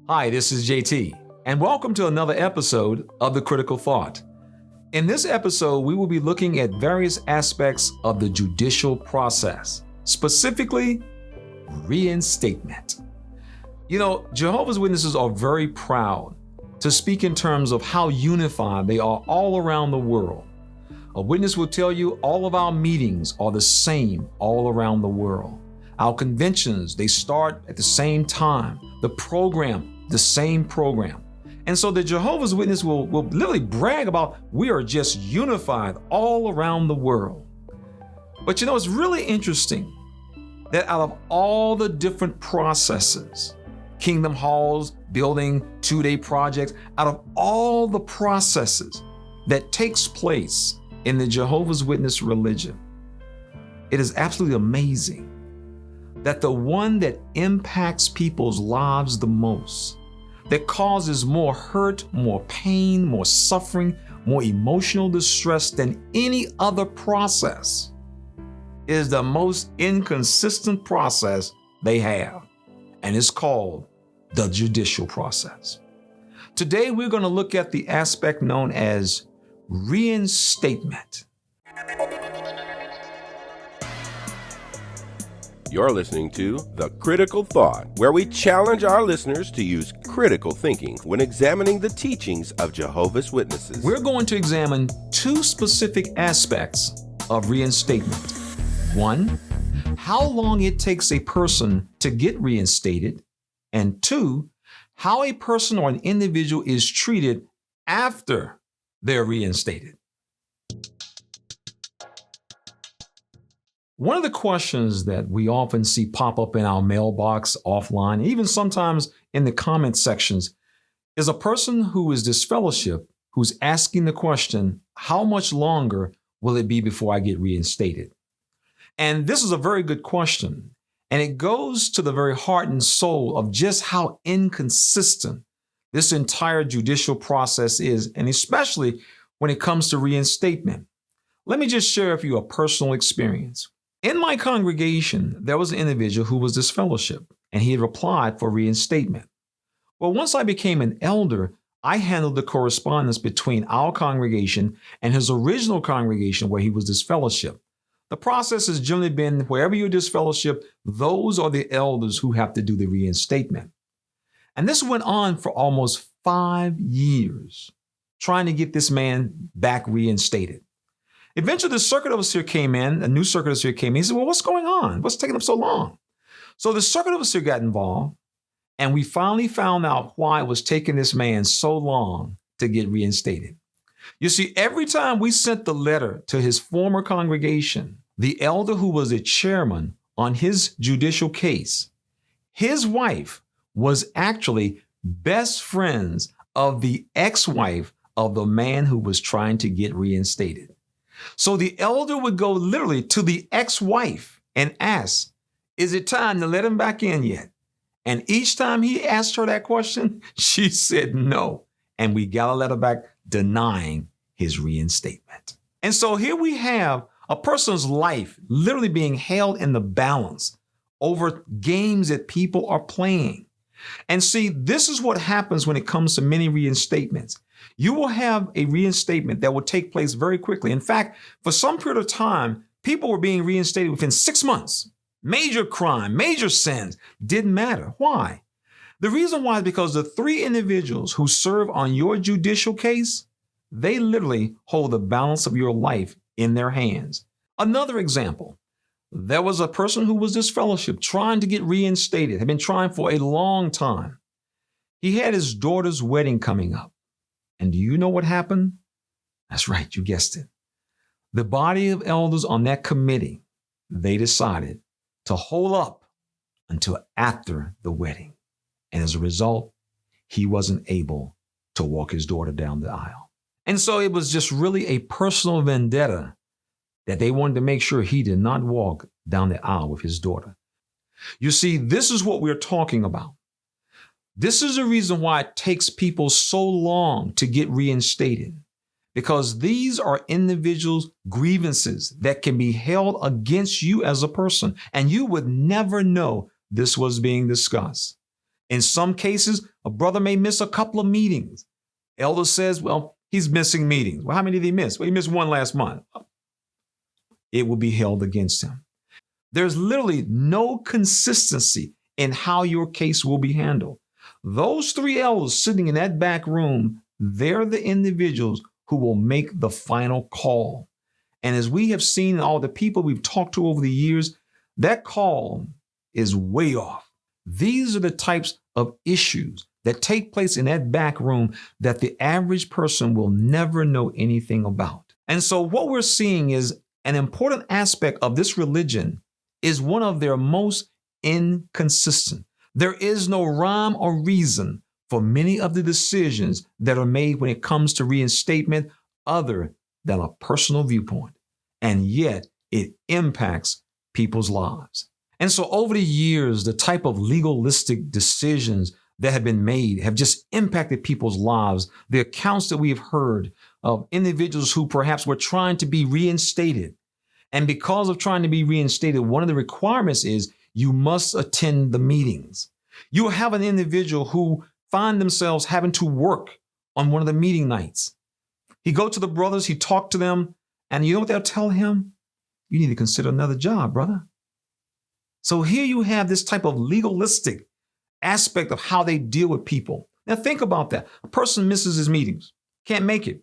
Hi, this is JT, and welcome to another episode of The Critical Thought. In this episode, we will be looking at various aspects of the judicial process, specifically reinstatement. You know, Jehovah's Witnesses are very proud to speak in terms of how unified they are all around the world. A witness will tell you all of our meetings are the same all around the world. Our conventions, they start at the same time. The program, the same program. And so the Jehovah's Witness will literally brag about we are just unified all around the world. But you know, it's really interesting that out of all the different processes, kingdom halls, building 2-day projects, out of all the processes that takes place in the Jehovah's Witness religion, it is absolutely amazing that the one that impacts people's lives the most, that causes more hurt, more pain, more suffering, more emotional distress than any other process, is the most inconsistent process they have, and it's called the judicial process. Today, we're going to look at the aspect known as reinstatement. You're listening to The Critical Thought, where we challenge our listeners to use critical thinking when examining the teachings of Jehovah's Witnesses. We're going to examine two specific aspects of reinstatement. One, how long it takes a person to get reinstated. And two, how a person or an individual is treated after they're reinstated. One of the questions that we often see pop up in our mailbox, offline, even sometimes in the comment sections, is a person who is disfellowshipped who's asking the question, how much longer will it be before I get reinstated? And this is a very good question. And it goes to the very heart and soul of just how inconsistent this entire judicial process is, and especially when it comes to reinstatement. Let me just share with you a personal experience. In my congregation, there was an individual who was disfellowshipped, and he had applied for reinstatement. Well, once I became an elder, I handled the correspondence between our congregation and his original congregation where he was disfellowshipped. The process has generally been wherever you're disfellowshipped, those are the elders who have to do the reinstatement. And this went on for almost 5 years, trying to get this man back reinstated. Eventually, the circuit overseer came in, a new circuit overseer came in. He said, well, what's going on? What's taking up so long? So the circuit overseer got involved, and we finally found out why it was taking this man so long to get reinstated. You see, every time we sent the letter to his former congregation, the elder who was the chairman on his judicial case, his wife was actually best friends of the ex-wife of the man who was trying to get reinstated. So the elder would go literally to the ex-wife and ask, is it time to let him back in yet? And each time he asked her that question, she said no. And we got a letter back denying his reinstatement. And so here we have a person's life literally being held in the balance over games that people are playing. And see, this is what happens when it comes to many reinstatements. You will have a reinstatement that will take place very quickly. In fact, for some period of time, people were being reinstated within 6 months. Major crime, major sins, didn't matter. Why? The reason why is because the 3 individuals who serve on your judicial case, they literally hold the balance of your life in their hands. Another example, there was a person who was disfellowshipped trying to get reinstated, had been trying for a long time. He had his daughter's wedding coming up. And do you know what happened? That's right, you guessed it. The body of elders on that committee, they decided to hold up until after the wedding. And as a result, he wasn't able to walk his daughter down the aisle. And so it was just really a personal vendetta that they wanted to make sure he did not walk down the aisle with his daughter. You see, this is what we're talking about. This is the reason why it takes people so long to get reinstated, because these are individuals' grievances that can be held against you as a person, and you would never know this was being discussed. In some cases, A brother may miss a couple of meetings. Elder says, well, he's missing meetings. Well, how many did he miss? Well, he missed one last month. It will be held against him. There's literally no consistency in how your case will be handled. Those three elders sitting in that back room, they're the individuals who will make the final call. And as we have seen all the people we've talked to over the years, that call is way off. These are the types of issues that take place in that back room that the average person will never know anything about. And so what we're seeing is an important aspect of this religion is one of their most inconsistent. There is no rhyme or reason for many of the decisions that are made when it comes to reinstatement other than a personal viewpoint. And yet it impacts people's lives. And so over the years, the type of legalistic decisions that have been made have just impacted people's lives. The accounts that we have heard of individuals who perhaps were trying to be reinstated. And because of trying to be reinstated, one of the requirements is you must attend the meetings. You have an individual who find themselves having to work on one of the meeting nights. He go to the brothers, he talk to them, and you know what they'll tell him? You need to consider another job, brother. So here you have this type of legalistic aspect of how they deal with people. Now think about that. A person misses his meetings, can't make it.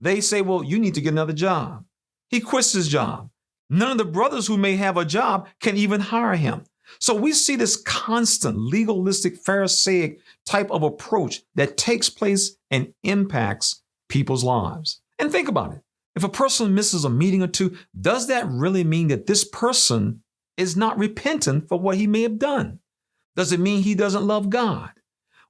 They say, well, you need to get another job. He quits his job. None of the brothers who may have a job can even hire him. So we see this constant legalistic Pharisaic type of approach that takes place and impacts people's lives. And think about it. If a person misses a meeting or two, does that really mean that this person is not repentant for what he may have done? Does it mean he doesn't love God?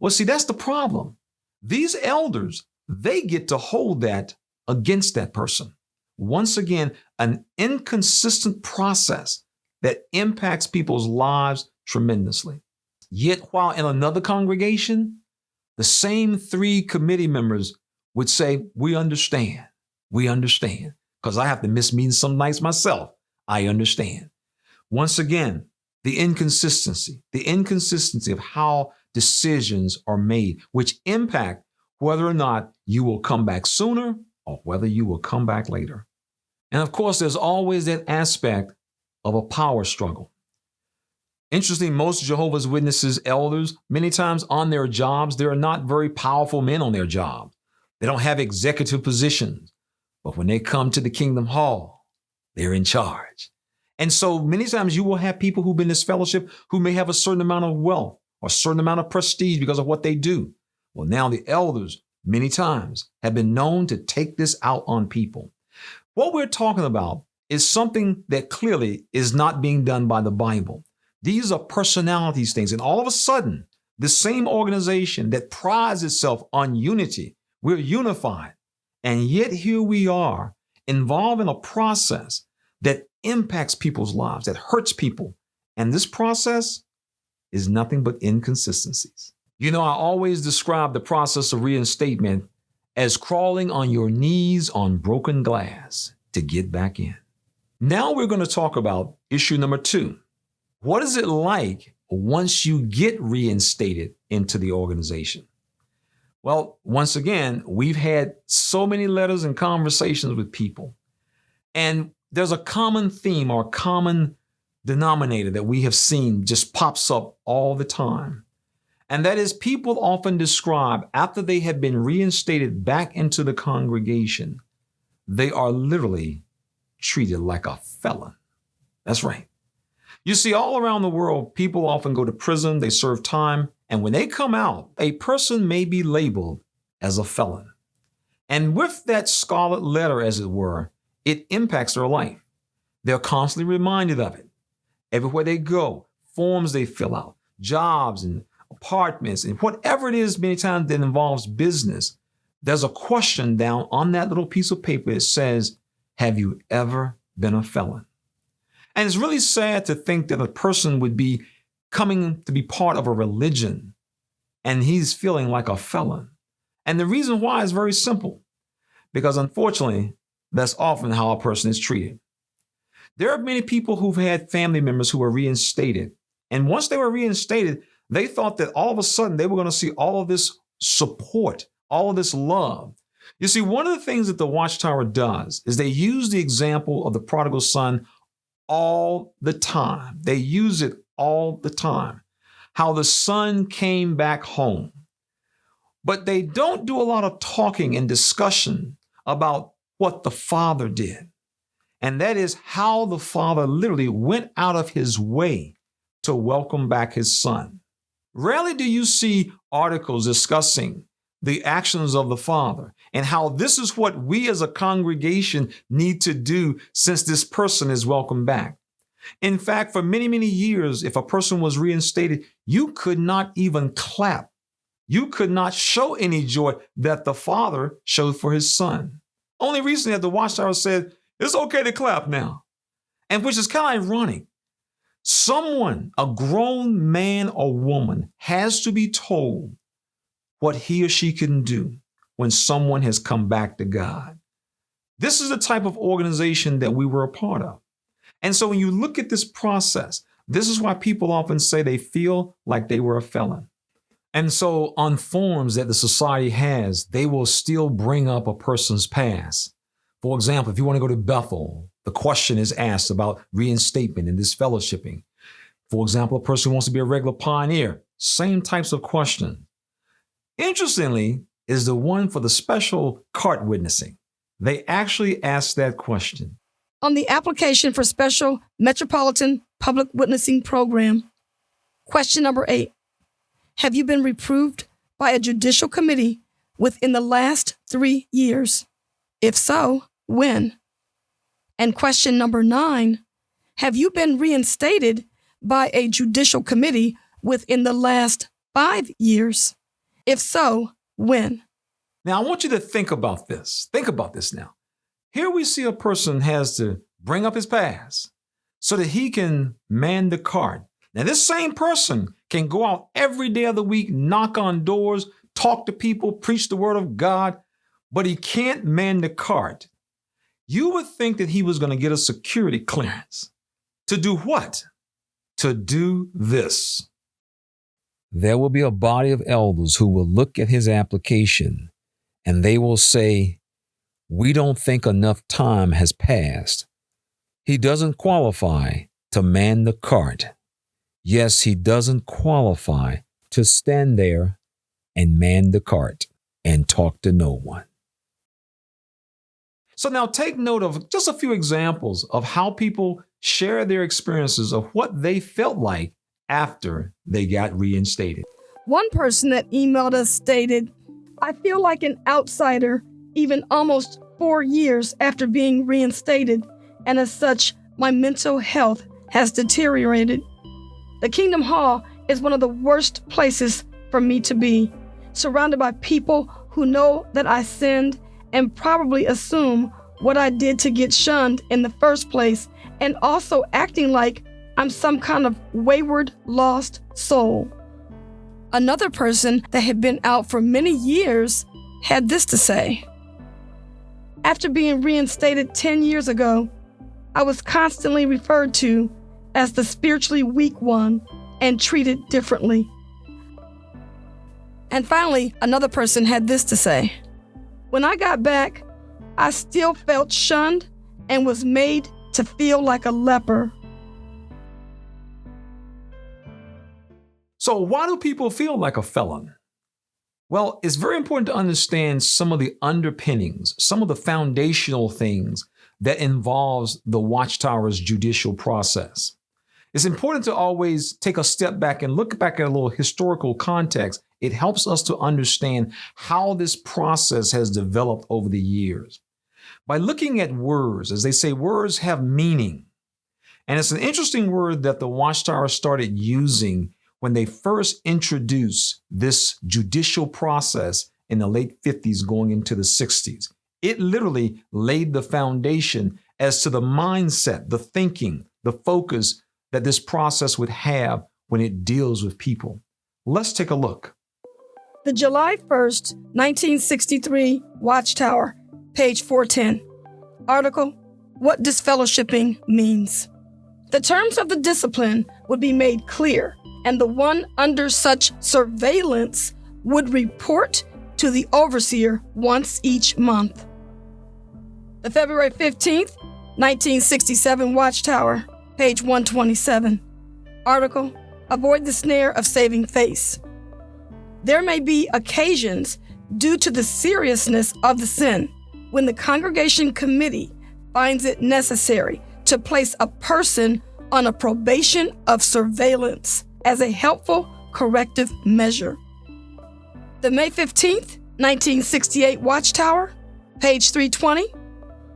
Well, see, that's the problem. These elders, they get to hold that against that person. Once again, an inconsistent process that impacts people's lives tremendously. Yet while in another congregation, the same three committee members would say, we understand, because I have to miss meetings some nights myself. I understand. Once again, the inconsistency of how decisions are made, which impact whether or not you will come back sooner or whether you will come back later. And of course, there's always that aspect of a power struggle. Interesting, most Jehovah's Witnesses elders, many times on their jobs, they are not very powerful men on their job. They don't have executive positions. But when they come to the Kingdom Hall, they're in charge. And so many times you will have people who've been in disfellowship who may have a certain amount of wealth or a certain amount of prestige because of what they do. Well, now the elders many times have been known to take this out on people. What we're talking about is something that clearly is not being done by the Bible. These are personalities things. And all of a sudden, the same organization that prides itself on unity, we're unified. And yet here we are involved in a process that impacts people's lives, that hurts people. And this process is nothing but inconsistencies. You know, I always describe the process of reinstatement as crawling on your knees on broken glass to get back in. Now we're going to talk about issue number 2. What is it like once you get reinstated into the organization? Well, once again, we've had so many letters and conversations with people, and there's a common theme or common denominator that we have seen just pops up all the time. And that is people often describe after they have been reinstated back into the congregation, they are literally treated like a felon. That's right. You see, all around the world, people often go to prison, they serve time, and when they come out, a person may be labeled as a felon. And with that scarlet letter, as it were, it impacts their life. They're constantly reminded of it. Everywhere they go, forms they fill out, jobs and apartments, and whatever it is, many times that involves business, there's a question down on that little piece of paper that says, have you ever been a felon? And it's really sad to think that a person would be coming to be part of a religion and he's feeling like a felon. And the reason why is very simple, because unfortunately, that's often how a person is treated. There are many people who've had family members who were reinstated. And once they were reinstated, They thought that all of a sudden they were going to see all of this support, all of this love. You see, one of the things that the Watchtower does is they use the example of the prodigal son all the time. They use it all the time. How the son came back home. But they don't do a lot of talking and discussion about what the father did. And that is how the father literally went out of his way to welcome back his son. Rarely do you see articles discussing the actions of the father and how this is what we as a congregation need to do since this person is welcomed back. In fact, for many, many years, if a person was reinstated, you could not even clap. You could not show any joy that the father showed for his son. Only recently that the Watchtower said, it's okay to clap now. And which is kind of ironic. Someone, a grown man or woman, has to be told what he or she can do when someone has come back to God. This is the type of organization that we were a part of. And so when you look at this process, this is why people often say they feel like they were a felon. And so on forms that the society has, they will still bring up a person's past. For example, if you want to go to Bethel, the question is asked about reinstatement and disfellowshipping. For example, a person who wants to be a regular pioneer, same types of question. Interestingly, is the one for the special cart witnessing. They actually ask that question. On the application for special Metropolitan Public Witnessing Program, question number 8. Have you been reproved by a judicial committee within the last 3 years? If so, when? And question number 9, have you been reinstated by a judicial committee within the last 5 years? If so, when? Now, I want you to think about this. Think about this now. Here we see a person has to bring up his past so that he can man the cart. Now, this same person can go out every day of the week, knock on doors, talk to people, preach the word of God, but he can't man the cart. You would think that he was going to get a security clearance. To do what? To do this. There will be a body of elders who will look at his application and they will say, we don't think enough time has passed. He doesn't qualify to man the cart. Yes, he doesn't qualify to stand there and man the cart and talk to no one. So now take note of just a few examples of how people share their experiences of what they felt like after they got reinstated. One person that emailed us stated, I feel like an outsider even almost 4 years after being reinstated, and as such, my mental health has deteriorated. The Kingdom Hall is one of the worst places for me to be, surrounded by people who know that I sinned and probably assume what I did to get shunned in the first place, and also acting like I'm some kind of wayward, lost soul. Another person that had been out for many years had this to say. After being reinstated 10 years ago, I was constantly referred to as the spiritually weak one and treated differently. And finally, another person had this to say. When I got back, I still felt shunned and was made to feel like a leper. So why do people feel like a felon? Well, it's very important to understand some of the underpinnings, some of the foundational things that involves the Watchtower's judicial process. It's important to always take a step back and look back at a little historical context. It helps us to understand how this process has developed over the years. By looking at words, as they say, words have meaning. And it's an interesting word that the Watchtower started using when they first introduced this judicial process in the late 50s going into the 60s. It literally laid the foundation as to the mindset, the thinking, the focus that this process would have when it deals with people. Let's take a look. The July 1st, 1963 Watchtower, page 410. Article, What Disfellowshipping Means. The terms of the discipline would be made clear, and the one under such surveillance would report to the overseer once each month. The February 15th, 1967 Watchtower, page 127. Article, Avoid the Snare of Saving Face. There may be occasions, due to the seriousness of the sin, when the congregation committee finds it necessary to place a person on a probation of surveillance as a helpful corrective measure. The May 15th, 1968 Watchtower, page 320.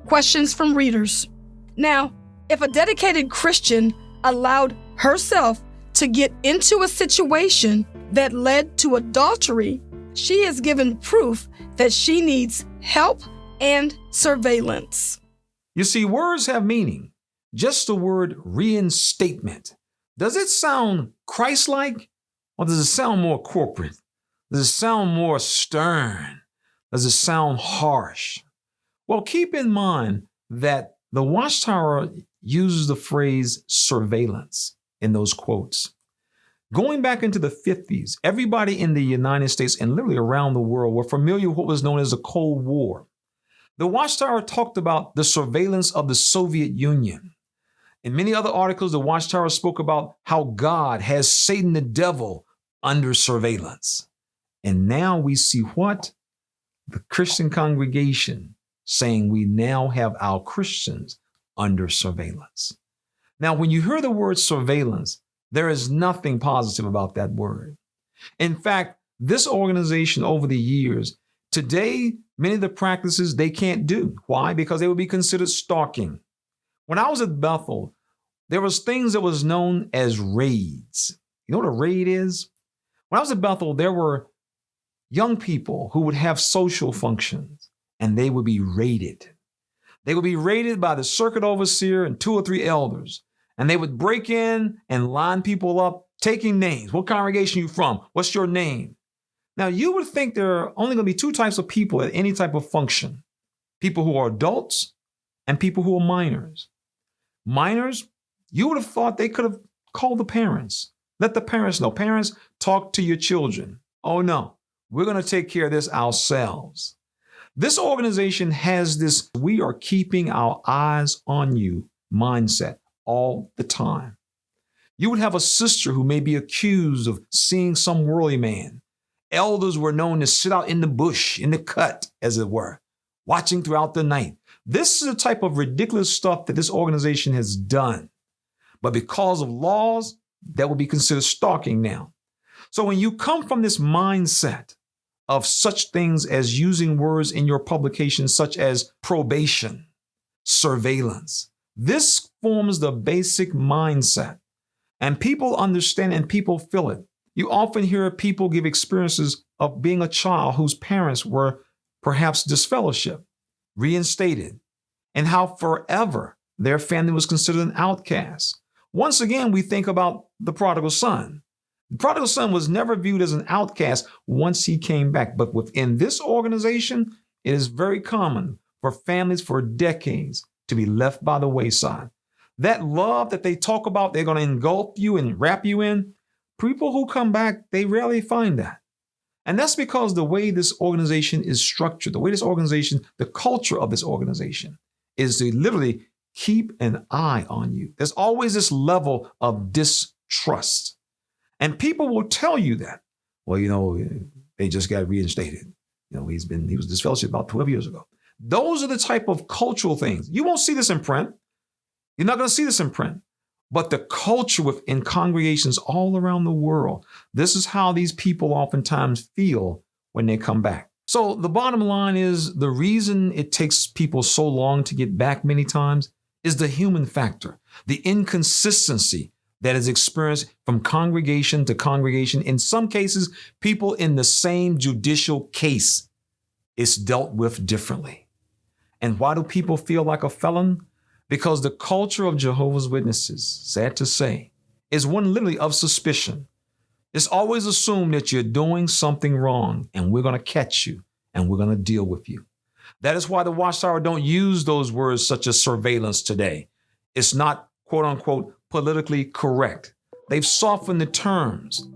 Questions from readers. Now, if a dedicated Christian allowed herself to get into a situation that led to adultery, she is given proof that she needs help and surveillance. You see, words have meaning. Just the word reinstatement. Does it sound Christ-like, or does it sound more corporate? Does it sound more stern? Does it sound harsh? Well, keep in mind that the Watchtower uses the phrase surveillance in those quotes. Going back into the 50s, everybody in the United States and literally around the world were familiar with what was known as the Cold War. The Watchtower talked about the surveillance of the Soviet Union. In many other articles, the Watchtower spoke about how God has Satan the devil under surveillance. And now we see what? The Christian congregation saying we now have our Christians under surveillance. Now, when you hear the word surveillance, there is nothing positive about that word. In fact, this organization over the years, today, many of the practices they can't do. Why? Because they would be considered stalking. When I was at Bethel, there was things that was known as raids. You know what a raid is? When I was at Bethel, there were young people who would have social functions, and they would be raided. They would be raided by the circuit overseer and 2 or 3 elders, and they would break in and line people up, taking names. What congregation are you from? What's your name? Now, you would think there are only going to be 2 types of people at any type of function: people who are adults and people who are minors. Minors, you would have thought they could have called the parents. Let the parents know. Parents, talk to your children. Oh, no, we're going to take care of this ourselves. This organization has this "we are keeping our eyes on you" mindset all the time. You would have a sister who may be accused of seeing some worldly man. Elders were known to sit out in the bush, in the cut, as it were, watching throughout the night. This is the type of ridiculous stuff that this organization has done. But because of laws, that would be considered stalking now. So when you come from this mindset of such things as using words in your publications such as probation, surveillance, this forms the basic mindset. And people understand and people feel it. You often hear people give experiences of being a child whose parents were perhaps disfellowshipped, reinstated, and how forever their family was considered an outcast. Once again, we think about the prodigal son. The prodigal son was never viewed as an outcast once he came back. But within this organization, it is very common for families for decades to be left by the wayside. That love that they talk about, they're going to engulf you and wrap you in. People who come back, they rarely find that. And that's because the way this organization is structured, the way this organization, the culture of this organization is to literally keep an eye on you. There's always this level of distrust. And people will tell you that, well, they just got reinstated. He was disfellowshipped about 12 years ago. Those are the type of cultural things. You won't see this in print. You're not going to see this in print. But the culture within congregations all around the world, this is how these people oftentimes feel when they come back. So the bottom line is the reason it takes people so long to get back many times is the human factor, the inconsistency that is experienced from congregation to congregation. In some cases, people in the same judicial case, it's dealt with differently. And why do people feel like a felon? Because the culture of Jehovah's Witnesses, sad to say, is one literally of suspicion. It's always assumed that you're doing something wrong and we're going to catch you and we're going to deal with you. That is why the Watchtower don't use those words such as surveillance today. It's not, quote unquote, politically correct. They've softened the terms,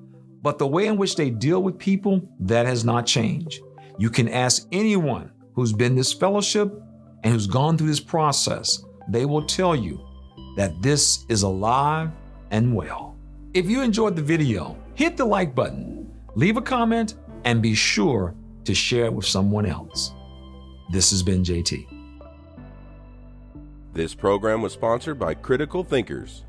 but the way in which they deal with people, that has not changed. You can ask anyone who's been disfellowshipped and who's gone through this process. They will tell you that this is alive and well. If you enjoyed the video, hit the like button, leave a comment, and be sure to share it with someone else. This has been JT. This program was sponsored by Critical Thinkers.